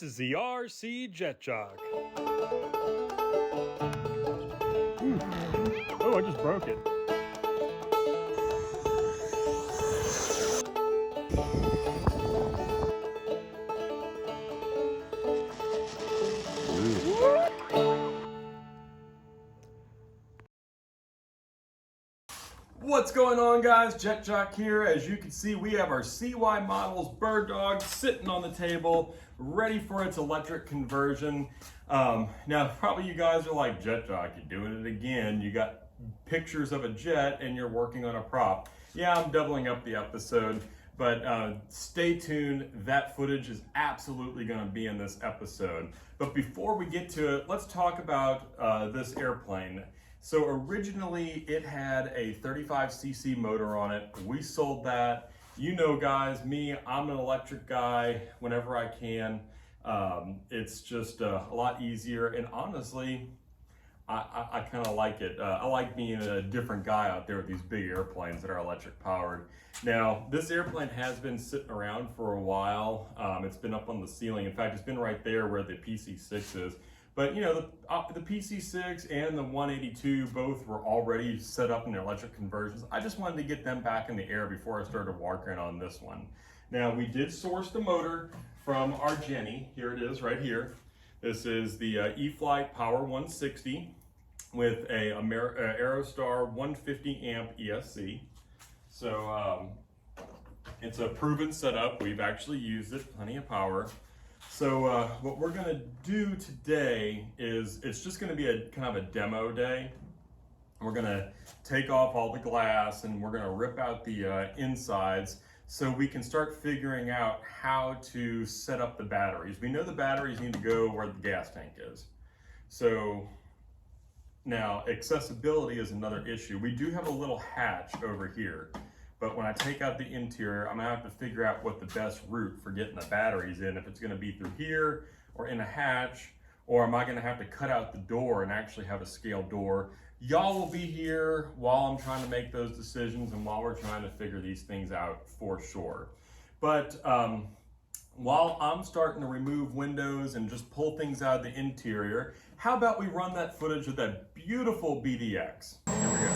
is the RC Jet Jog. Oh, I just broke it. What's going on, guys? Jet Jock here. As you can see, we have our CY Models Bird Dog sitting on the table, ready for its electric conversion. Now, probably you guys are like, Jet Jock, you're doing it again. You got pictures of a jet and you're working on a prop. Yeah, I'm doubling up the episode, but stay tuned. That footage is absolutely going to be in this episode. But before we get to it, let's talk about this airplane. So originally it had a 35cc motor on it. We sold that. You know, guys, me, I'm an electric guy whenever I can. It's just a lot easier, and honestly, I kind of like it. I like being a different guy out there with these big airplanes that are electric powered. Now, this airplane has been sitting around for a while. It's been up on the ceiling. In fact, it's been right there where the PC-6 is. But you know, the PC-6 and the 182 both were already set up in their electric conversions. I just wanted to get them back in the air before I started working on this one. Now, we did source the motor from our Jenny. Here it is right here. This is the E-Flight Power 160 with a Aerostar 150 amp ESC. So it's a proven setup. We've actually used it, plenty of power. So what we're going to do today is, it's just going to be a kind of a demo day. We're going to take off all the glass and we're going to rip out the insides so we can start figuring out how to set up the batteries. We know the batteries need to go where the gas tank is. So now accessibility is another issue. We do have a little hatch over here. But when I take out the interior, I'm gonna have to figure out what the best route for getting the batteries in, if it's gonna be through here or in a hatch, or am I gonna have to cut out the door and actually have a scaled door? Y'all will be here while I'm trying to make those decisions and while we're trying to figure these things out for sure. But while I'm starting to remove windows and just pull things out of the interior, how about we run that footage of that beautiful BDX? Here we go.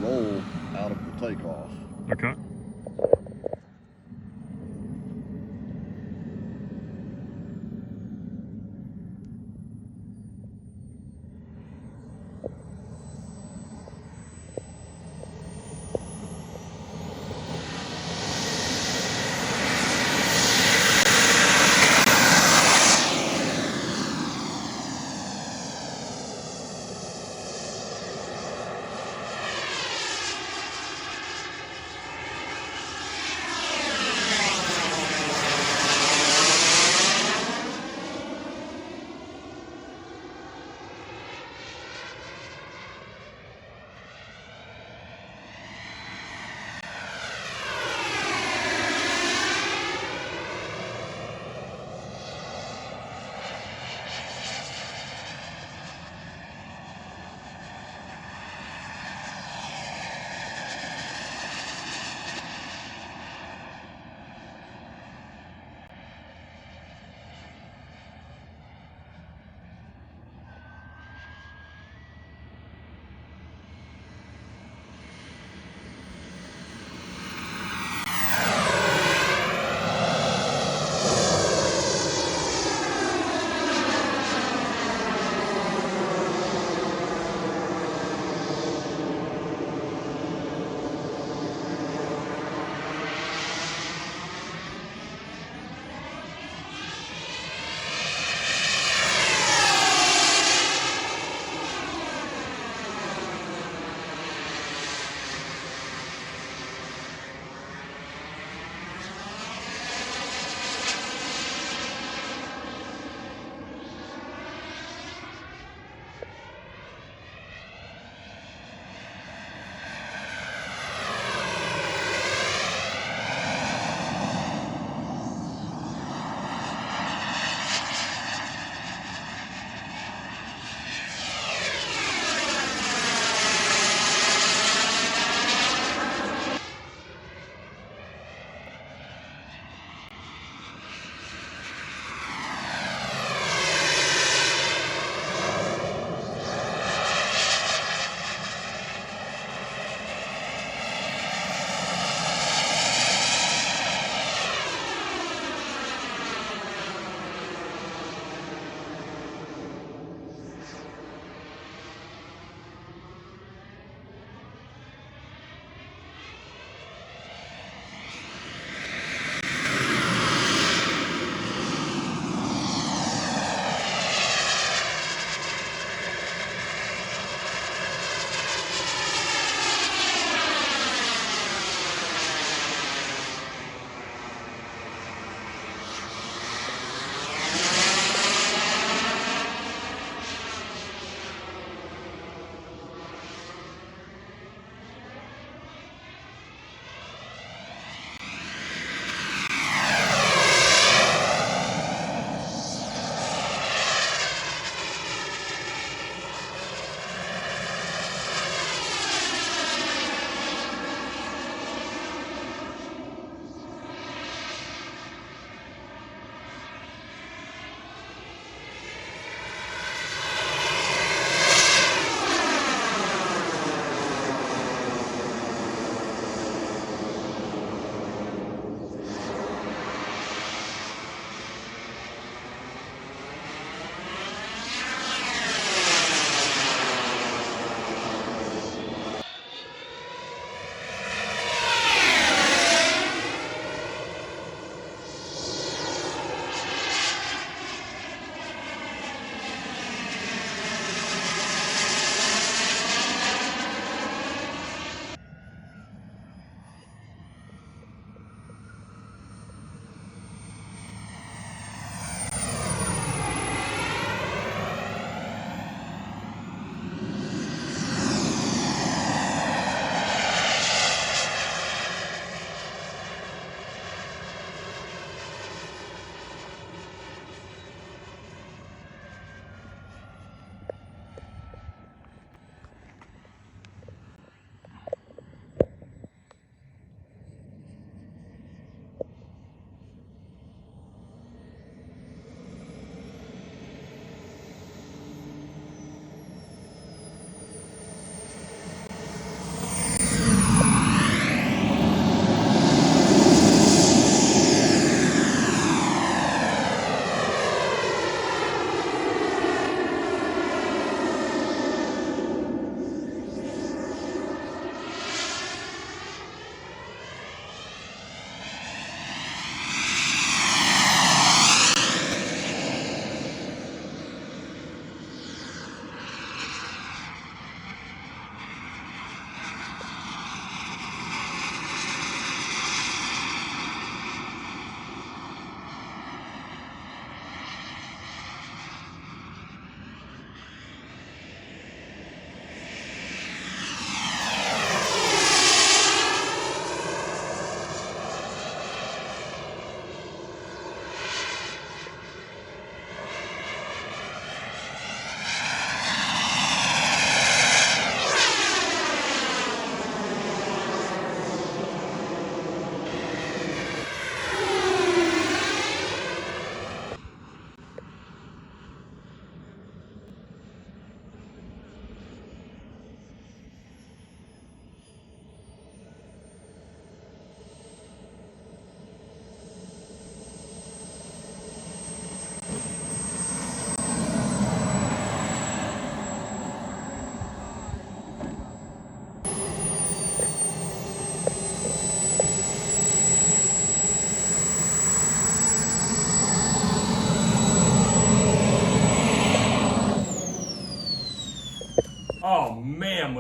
Roll out of the takeoff. Okay.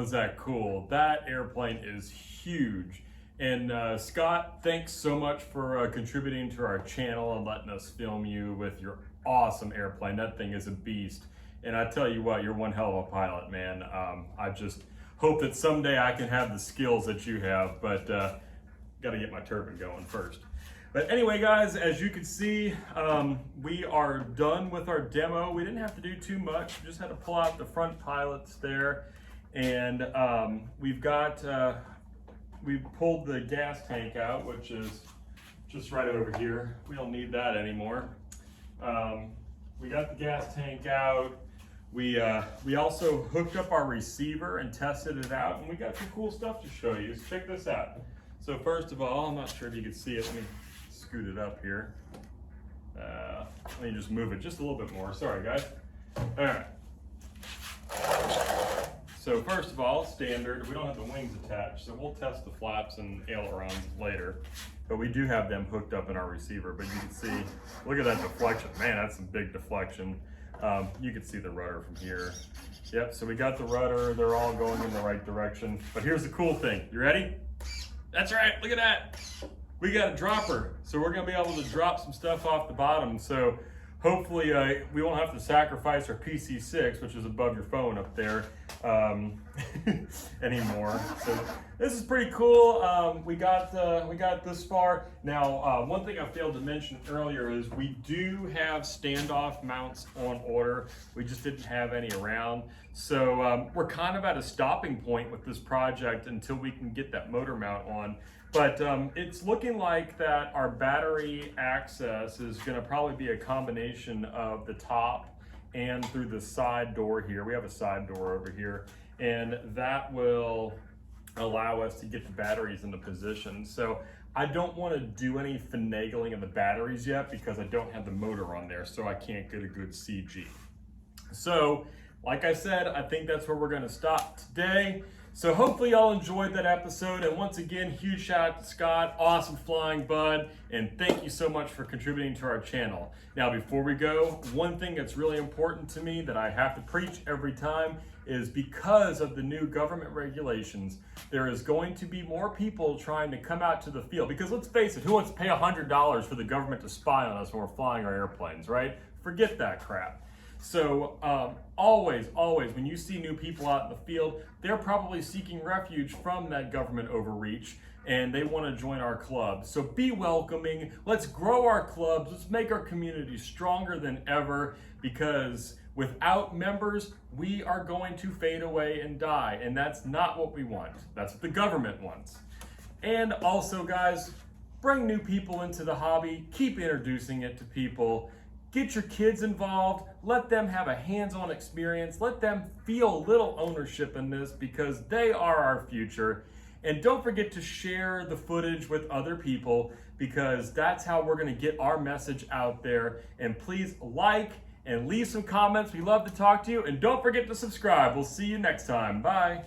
was that cool. That airplane is huge. And Scott, thanks so much for contributing to our channel and letting us film you with your awesome airplane. That thing is a beast. And I tell you what, you're one hell of a pilot, man. I just hope that someday I can have the skills that you have, but gotta get my turbine going first. But anyway, guys, as you can see, we are done with our demo. We didn't have to do too much. We just had to pull out the front pilots there. And we've pulled the gas tank out, which is just right over here. We don't need that anymore. We got the gas tank out. We also hooked up our receiver and tested it out, and we got some cool stuff to show you. So check this out. So first of all, I'm not sure if you can see it. Let me scoot it up here. Let me just move it just a little bit more. Sorry, guys. All right. So first of all, standard, we don't have the wings attached, so we'll test the flaps and ailerons later. But we do have them hooked up in our receiver. But you can see, look at that deflection. Man, that's some big deflection. You can see the rudder from here. Yep, so we got the rudder. They're all going in the right direction. But here's the cool thing. You ready? That's right, look at that. We got a dropper. So we're gonna be able to drop some stuff off the bottom. So hopefully we won't have to sacrifice our PC6, which is above your phone up there, anymore. So this is pretty cool. We got this far. Now, one thing I failed to mention earlier is we do have standoff mounts on order. We just didn't have any around. So we're kind of at a stopping point with this project until we can get that motor mount on. But it's looking like that our battery access is going to probably be a combination of the top and through the side door here. We have a side door over here, and that will allow us to get the batteries into position. So I don't want to do any finagling of the batteries yet because I don't have the motor on there, so I can't get a good CG. So like I said, I think that's where we're going to stop today. So hopefully y'all enjoyed that episode, and once again, huge shout out to Scott, awesome flying bud, and thank you so much for contributing to our channel. Now before we go, one thing that's really important to me that I have to preach every time is because of the new government regulations, there is going to be more people trying to come out to the field, because let's face it, who wants to pay $100 for the government to spy on us when we're flying our airplanes, right? Forget that crap. So always, when you see new people out in the field, they're probably seeking refuge from that government overreach, and they want to join our club. So be welcoming. Let's grow our clubs. Let's make our community stronger than ever, because without members, we are going to fade away and die, and that's not what we want. That's what the government wants. And also, guys, bring new people into the hobby. Keep introducing it to people. Get your kids involved, let them have a hands-on experience, let them feel a little ownership in this, because they are our future. And don't forget to share the footage with other people, because that's how we're gonna get our message out there. And please like and leave some comments. We love to talk to you, and don't forget to subscribe. We'll see you next time. Bye.